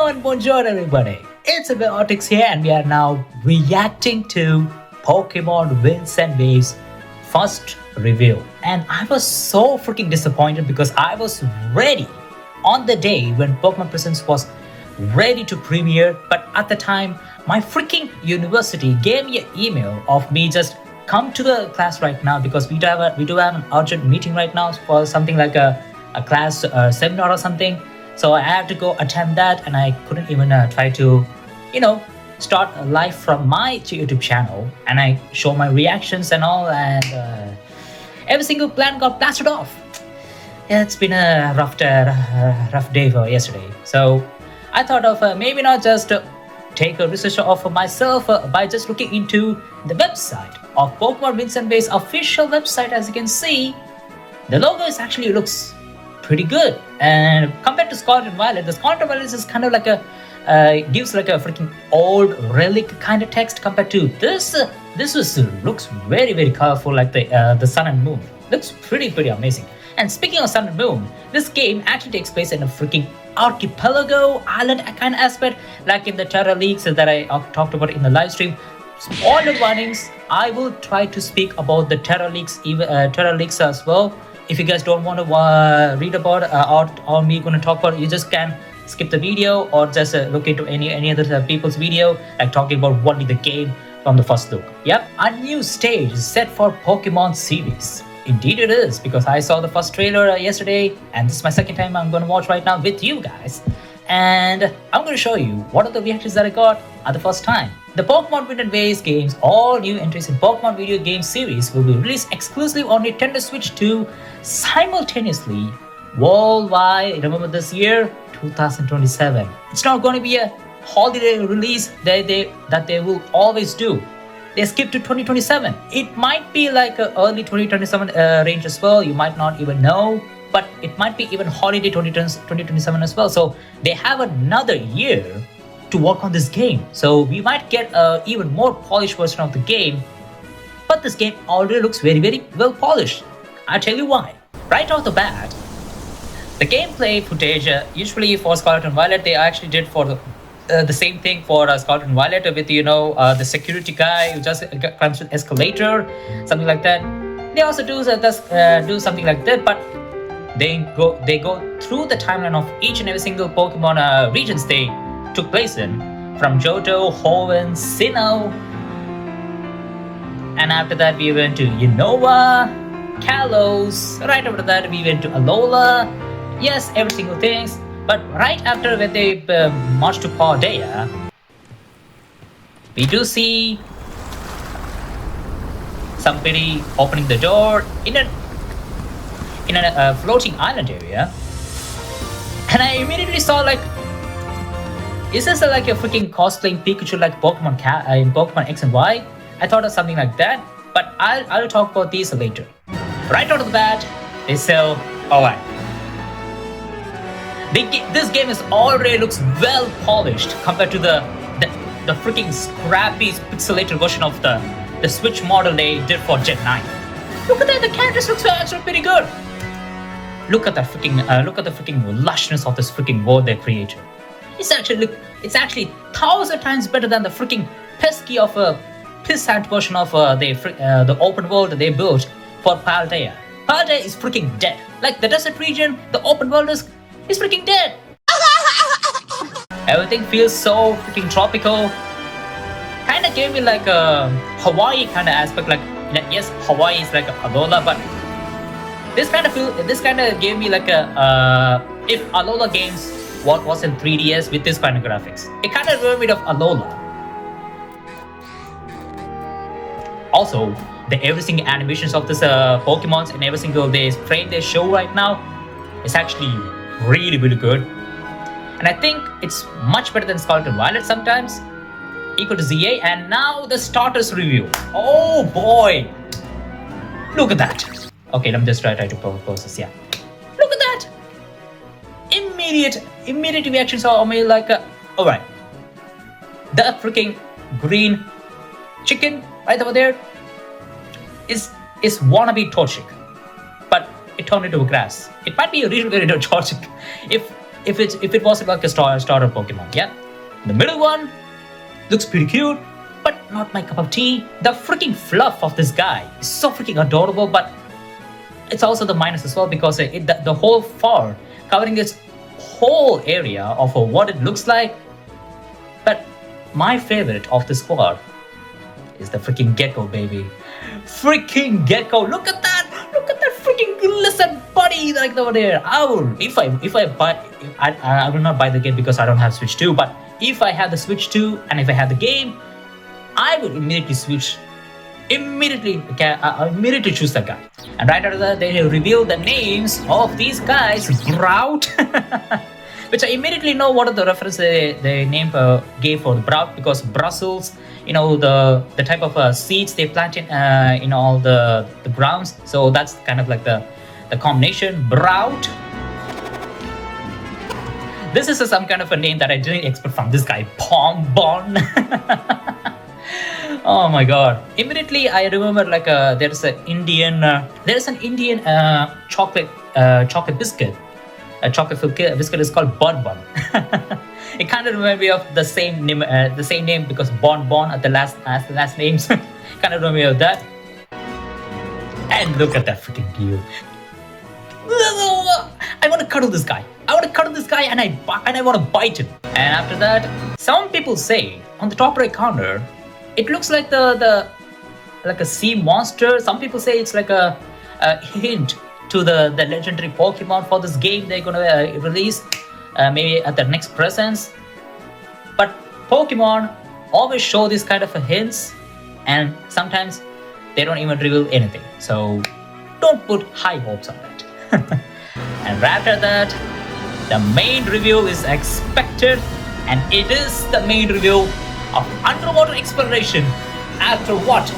and bonjour everybody. It's Abiotics here and we are now reacting to Pokemon Winds and Waves first review. And I was so freaking disappointed because I was ready on the day when Pokemon Presents was ready to premiere, but at the time my freaking university gave me an email of me just come to the class right now because we do have an urgent meeting right now for something like a class seminar or something. So I had to go attend that, and I couldn't even try to, start live from my YouTube channel, and I show my reactions and all, and every single plan got blasted off. Yeah, it's been a rough day for yesterday. So I thought of maybe not just take a research of myself by just looking into the website of Pokemon Winds and Waves official website. As you can see, the logo actually looks pretty good, and compared to Scarlet and Violet, the Scarlet and Violet is kind of like a gives like a freaking old relic kind of text compared to this. Looks very colorful, like the sun and moon. Looks pretty amazing. And speaking of sun and moon, this game actually takes place in a freaking archipelago island kind of aspect, like in the Terra Leaks that I talked about in the live stream. Spoiler warnings, I will try to speak about the Terra Leaks as well. If you guys don't want to read about or me going to talk about it, you just can skip the video or just look into any other people's video, like talking about only the game from the first look. Yep, a new stage is set for Pokemon series. Indeed it is, because I saw the first trailer yesterday, and this is my second time I'm going to watch right now with you guys. And I'm going to show you what are the reactions that I got at the first time. The Pokemon Winds and Waves games, all new entries in Pokemon video game series, will be released exclusively on Nintendo Switch 2 simultaneously worldwide. Remember this year, 2027. It's not going to be a holiday release that they will always do. They skipped to 2027. It might be like a early 2027 range as well. You might not even know, but it might be even holiday 2027 as well. So they have another year to work on this game. So we might get an even more polished version of the game. But this game already looks very well polished. I'll tell you why. Right off the bat, the gameplay footage, usually for Scarlet and Violet, they actually did for the same thing for Scarlet and Violet with the security guy who just climbs the escalator, something like that. They also do something like that, but they go through the timeline of each and every single Pokemon regions they took place in, from Johto, Hoenn, Sinnoh, and after that we went to Unova, Kalos. Right after that we went to Alola. Yes, every single things. But right after when they marched to Paldea, we do see somebody opening the door in a floating island area, and I immediately saw like, is this like a freaking cosplaying Pikachu like Pokemon in Pokemon X and Y? I thought of something like that, but I'll talk about these later. Right out of the bat, they sell alright. This game is already looks well polished compared to the freaking scrappy pixelated version of the Switch model they did for Gen 9. Look at that, the characters looks actually pretty good. Look at the freaking lushness of this freaking world they created. It's actually 1,000 times better than the freaking pesky of a pissant version of the open world they built for Paldea. Paldea is freaking dead. Like the desert region, the open world is freaking dead. Everything feels so freaking tropical. Kind of gave me like a Hawaii kind of aspect. Like, yes, Hawaii is like Alola, but this kind of gave me like a if Alola games was in 3DS with this kind of graphics. It kind of reminded me of Alola. Also, the every single animations of this Pokemons and every single frame they show right now is actually really good, and I think it's much better than Scarlet and Violet sometimes, equal to ZA. And now the starters review. Oh boy, look at that. Okay, let me just try to process. Yeah, look at that. Immediate reactions are me like alright, the freaking green chicken right over there is wannabe Torchic, but it turned into a grass. It might be a really very Torchic if if it was like a starter Pokemon. Yeah, the middle one looks pretty cute, but not my cup of tea. The freaking fluff of this guy is so freaking adorable, but it's also the minus as well because the whole fur covering its whole area of what it looks like. But my favorite of the squad is the freaking gecko, baby. Freaking gecko! Look at that! Look at that freaking lizard body like over there. I will if I buy. I will not buy the game because I don't have Switch 2. But if I have the Switch 2 and if I have the game, I will immediately switch. Immediately choose that guy. And right after that, they reveal the names of these guys. Brout, which I immediately know what are the reference they name gave for the Brout, because Brussels, the type of seeds they plant in all the grounds. So that's kind of like the combination. Brout. This is some kind of a name that I didn't expect from this guy. Pombon. Oh my god! Immediately I remember there's an Indian chocolate biscuit. A chocolate biscuit is called Bon Bon. It kind of reminds me of the same name because Bon Bon at the last names. Kind of remind me of that. And look at that freaking cute. I want to cuddle this guy. And I want to bite him. And after that, some people say on the top right corner, it looks like like a sea monster. Some people say it's like a hint to the legendary Pokemon for this game they're gonna release maybe at the next presence. But Pokemon always show these kind of hints, and sometimes they don't even reveal anything. So don't put high hopes on that. And after that, the main review is expected, and it is the main review of underwater exploration after what?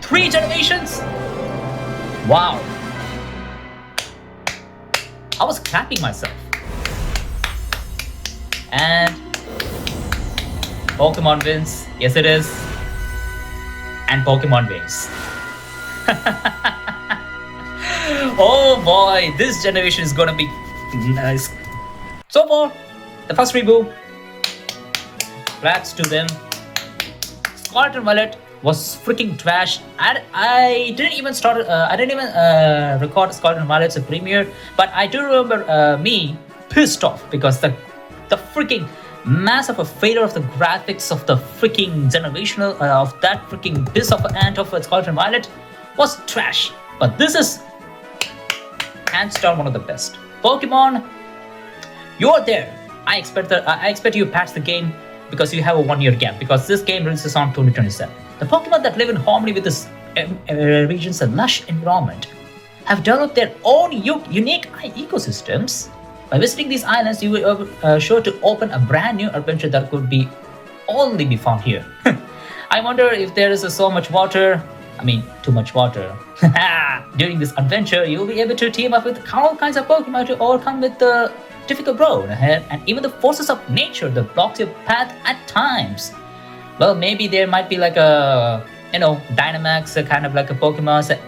3 generations? Wow. I was clapping myself. And Pokemon wins. Yes, it is. And Pokemon wins. Oh boy, this generation is gonna be nice. So far, the first reboot. Congrats to them. Scarlet and Violet was freaking trash. I didn't even record Scarlet and Violet's premiere, but I do remember me pissed off because the freaking massive failure of the graphics of the freaking generational of that freaking piss of an ant of Scarlet and Violet was trash. But this is hands down one of the best. Pokemon, you're there. I expect you patch the game because you have a 1-year gap, because this game releases on 2027. The Pokemon that live in harmony with this region's lush environment have developed their own unique ecosystems. By visiting these islands, you will be sure to open a brand new adventure that could only be found here. I wonder if there is so much water. I mean, too much water. During this adventure, you'll be able to team up with all kinds of Pokemon to overcome with the difficult road ahead, and even the forces of nature that blocks your path at times. Well, maybe there might be like a Dynamax kind of like a Pokemon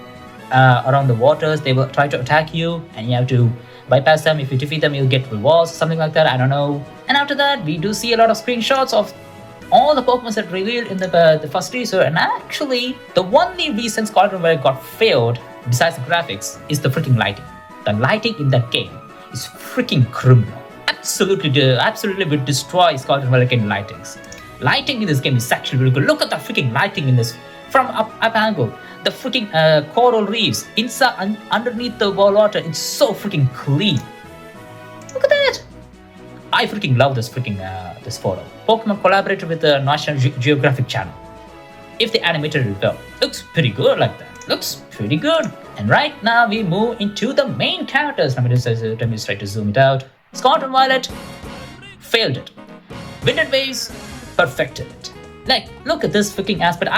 around the waters. They will try to attack you, and you have to bypass them. If you defeat them, you'll get rewards, something like that. I don't know. And after that, we do see a lot of screenshots of all the Pokemon that revealed in the first teaser. And actually, the only reason Scarlet and Violet got failed, besides the graphics, is the freaking lighting. The lighting in that game is freaking criminal. Absolutely would destroy Scarlet and Violet game lightings. Lighting in this game is actually really good. Look at the freaking lighting in this from up angle. The freaking coral reefs inside underneath the water. It's so freaking clean. Look at that. I freaking love this freaking this photo. Pokemon collaborated with the National Geographic Channel. If they animated it well, looks pretty good like that. Looks pretty good. And right now we move into the main characters. Let me just try to zoom it out. Scarlet and Violet failed it. Wind and Waves perfected it. Like, look at this freaking aspect.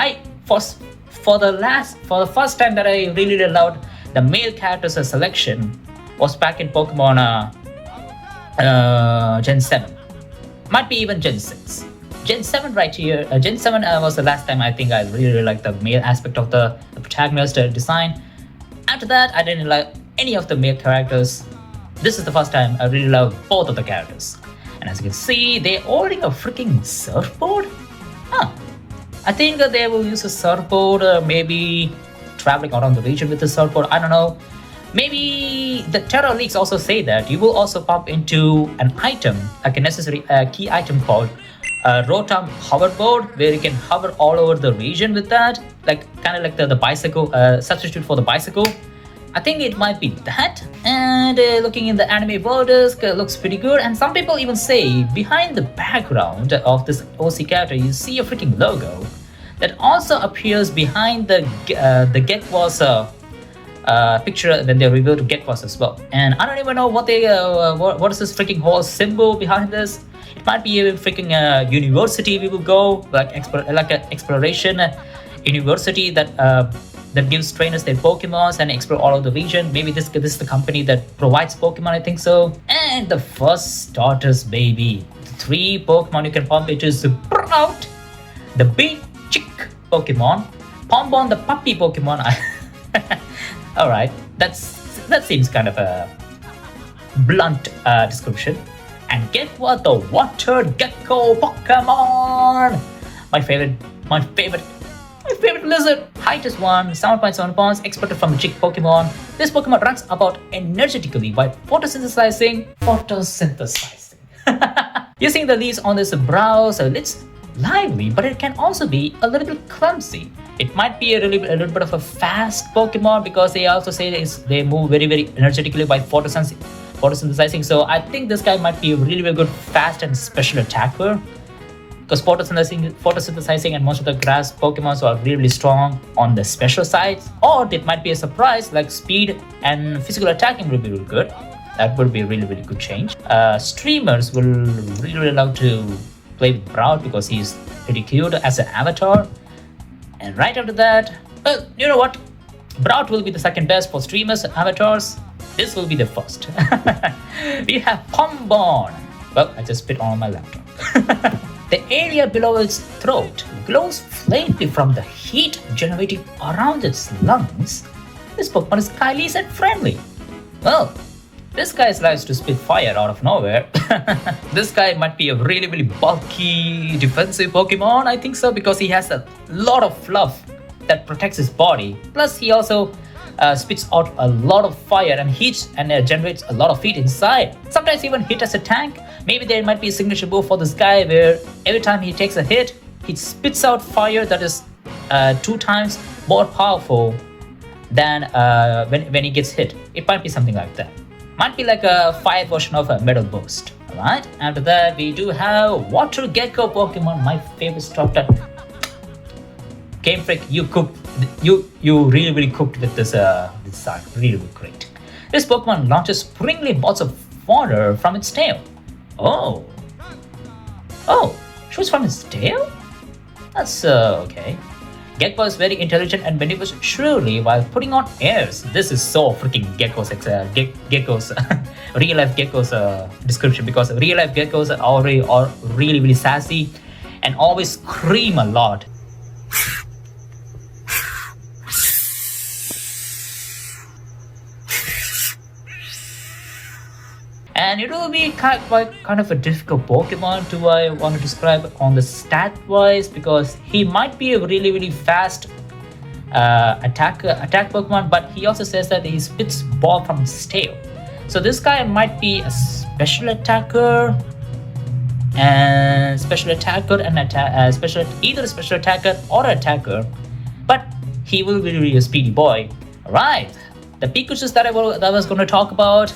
For the first time that I really loved the male characters selection was back in Pokemon Gen 7. Might be even Gen 6. Gen 7 right here. Gen 7 was the last time I think I really liked the male aspect of the protagonist design. After that, I didn't like any of the male characters. this is the first time I really love both of the characters. And as you can see, they're holding a freaking surfboard. Huh. I think they will use a surfboard, maybe traveling around the region with the surfboard. I don't know. Maybe the Terra leaks also say that you will also pop into an item, like a necessary key item called Rotom hoverboard, where you can hover all over the region with that, like kind of like the bicycle substitute for the bicycle. I think it might be that. And looking in the anime world, looks pretty good. And some people even say behind the background of this OC character, you see a freaking logo that also appears behind the Gekwas picture when they revealed Gekwas as well. And I don't even know what they what is this freaking whole symbol behind this. It might be a freaking university we will go, like an exploration university that gives trainers their Pokemons and explore all of the region. Maybe this is the company that provides Pokemon, I think so. And the first starters, baby. The 3 Pokemon you can pump into is Sprout, the big chick Pokemon, Pombon, the puppy Pokemon. Alright, that seems kind of a blunt description. And Gekwa, the water gecko Pokemon. My favorite lizard. Height is 7.7 pounds, exported from a chick Pokemon. This Pokemon runs about energetically by photosynthesizing. Using the leaves on this brow, so it's lively, but it can also be a little bit clumsy. It might be a little bit of a fast Pokemon, because they also say they move very, very energetically by photosynthesizing. So I think this guy might be a really, really good fast and special attacker, because photosynthesizing and most of the grass Pokemon are really strong on the special side. Or it might be a surprise, like speed and physical attacking will be really good. That would be a really, really good change. Streamers will really, really love to play with Brown, because he's pretty cute as an avatar. And right after that, well, you know what? Brout will be the second best for streamers and avatars. This will be the first. We have Pombon. Well, I just spit on my laptop. The area below its throat glows faintly from the heat generated around its lungs. This Pokemon is kindly and friendly. Well, this guy likes to spit fire out of nowhere. This guy might be a really, really bulky defensive Pokemon, I think so, because he has a lot of fluff that protects his body. Plus, he also spits out a lot of fire and heat, and generates a lot of heat inside. Sometimes even hit as a tank. Maybe there might be a signature move for this guy where every time he takes a hit, he spits out fire that is 2 times more powerful than when he gets hit. It might be something like that. Might be like a fire version of a Metal Burst. Alright, after that we do have Water Gecko Pokemon, my favorite starter. Game Freak, you really, really cooked with this design. Really, really great. This Pokemon launches springly bolts of water from its tail. Oh, shoots from its tail? That's okay. Gecko is very intelligent and maneuvers shrewdly while putting on airs. This is so freaking Gecko's real life Gecko's description, because real life Geckos are really, really sassy and always scream a lot. And it will be kind of a difficult Pokemon to want to describe on the stat wise, because he might be a really, really fast attack Pokemon, but he also says that he spits ball from his tail. So this guy might be a special attacker and either a special attacker or attacker, but he will be really a speedy boy. Alright, the Pikachus that I was going to talk about.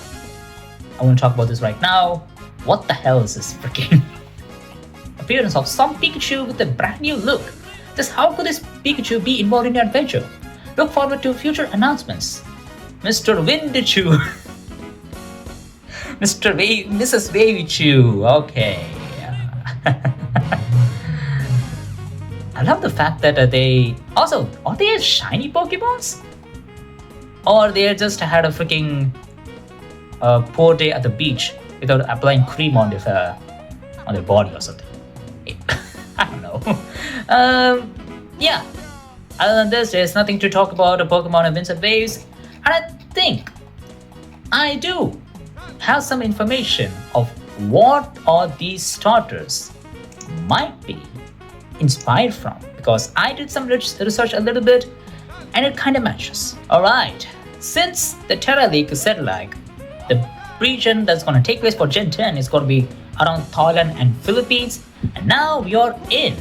I want to talk about this right now. What the hell is this freaking appearance of some Pikachu with a brand new look? Just how could this Pikachu be involved in the adventure? Look forward to future announcements. Mr. Windichu. Mrs. Wavichu. Okay. I love the fact that are they shiny Pokemons? Or they just had a freaking poor day at the beach without applying cream on their body or something. I don't know. Yeah. Other than this, there's nothing to talk about a Pokemon of Winds and Waves. And I think I do have some information of what all these starters might be inspired from, because I did some research a little bit and it kind of matches. Alright, since the Terra League said like the region that's going to take place for Gen 10 is going to be around Thailand and Philippines, and now we are in.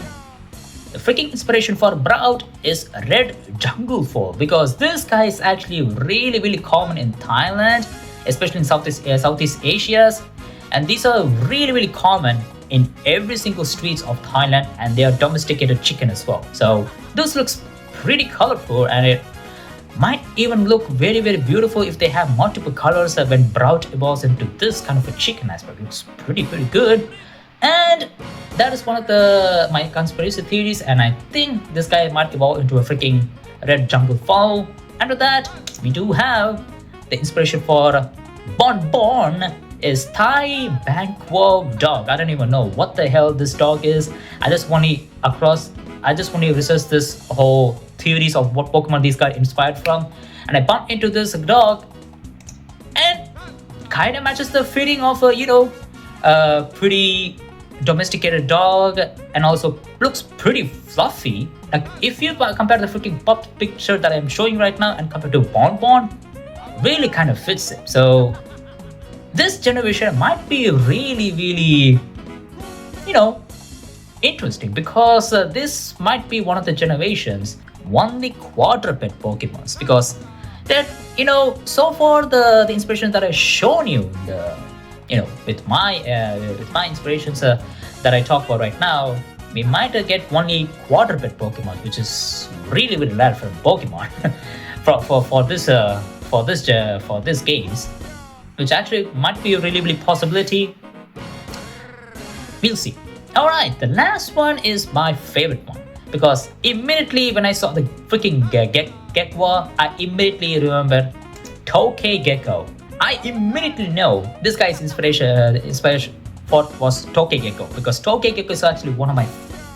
The freaking inspiration for Brout is Red Jungle Fall, because this guy is actually really common in Thailand, especially in Southeast Asia, and these are really common in every single streets of Thailand, and they are domesticated chicken as well. So this looks pretty colorful, and it might even look very beautiful if they have multiple colors when Brout evolves into this kind of a chicken aspect. It looks pretty good. And that is one of my conspiracy theories, and I think this guy might evolve into a freaking Red Jungle Fowl. After that, we do have the inspiration for Bon is Thai Banquo Dog. I don't even know what the hell this dog is. I just want to research this whole theories of what Pokemon these guys inspired from, and I bumped into this dog, and kind of matches the feeling of a pretty domesticated dog, and also looks pretty fluffy. Like if you compare the freaking popped picture that I'm showing right now and compare to Bon, really kind of fits it. So this generation might be really interesting, because this might be one of the generations only quadruped Pokemons, because that so far the inspirations that I've shown you, with my inspirations that I talk about right now, we might get only quadruped Pokemon, which is really rare for Pokemon for this games, which actually might be a really possibility. We'll see. Alright, the last one is my favorite one, because immediately when I saw the freaking Gekwa, I immediately remember Tokegekko. I immediately know this guy's inspiration for was Tokegekko, because Tokegekko is actually one of my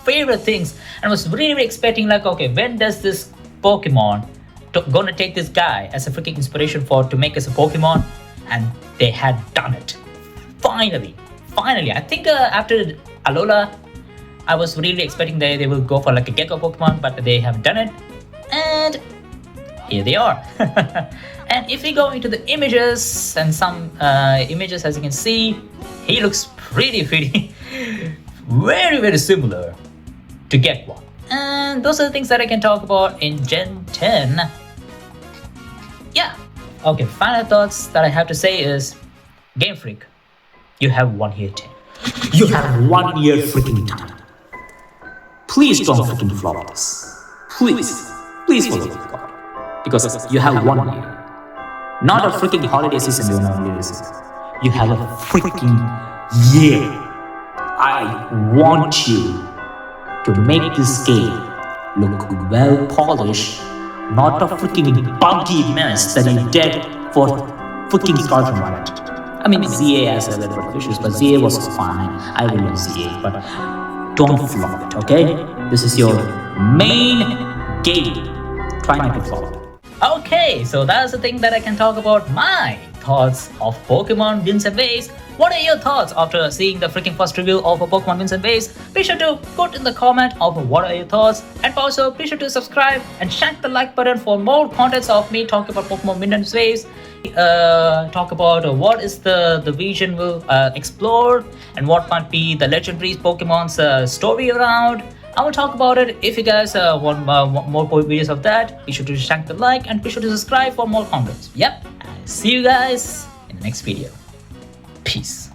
favorite things, and I was really expecting like, okay, when does this Pokemon gonna take this guy as a freaking inspiration to make us a Pokemon? And they had done it. Finally. I think after Alola, I was really expecting they will go for like a Gecko Pokemon, but they have done it, and here they are. And if we go into the images, and some images, as you can see, he looks pretty very similar to Gekwa. And those are the things that I can talk about in Gen 10. Yeah. Okay, final thoughts that I have to say is, Game Freak, you have 1 year time. You have 1 year freaking time. Please don't freaking flop this. Please follow me, God. Because you have 1 year. Not a freaking holiday season, you know, you have a freaking year. I want you to make this game look well polished, not a freaking buggy mess that you did for freaking Scarlet and Violet. I mean, ZA has a little bit of issues, but ZA was fine. I will love ZA, but don't flop it, okay? This is your main game. Try not to flop it. Okay, so that's the thing that I can talk about my thoughts of Pokemon Wins and Waves. What are your thoughts after seeing the freaking first review of a Pokemon Wins and Waves? Be sure to put in the comment of what are your thoughts, and also be sure to subscribe and shank the like button for more contents of me talking about Pokemon Wins and Waves. Talk about what is the region we'll explore, and what might be the legendary Pokemon's story around. I will talk about it. If you guys want more videos of that, be sure to shank the like and be sure to subscribe for more contents. Yep, I'll see you guys in the next video. Peace.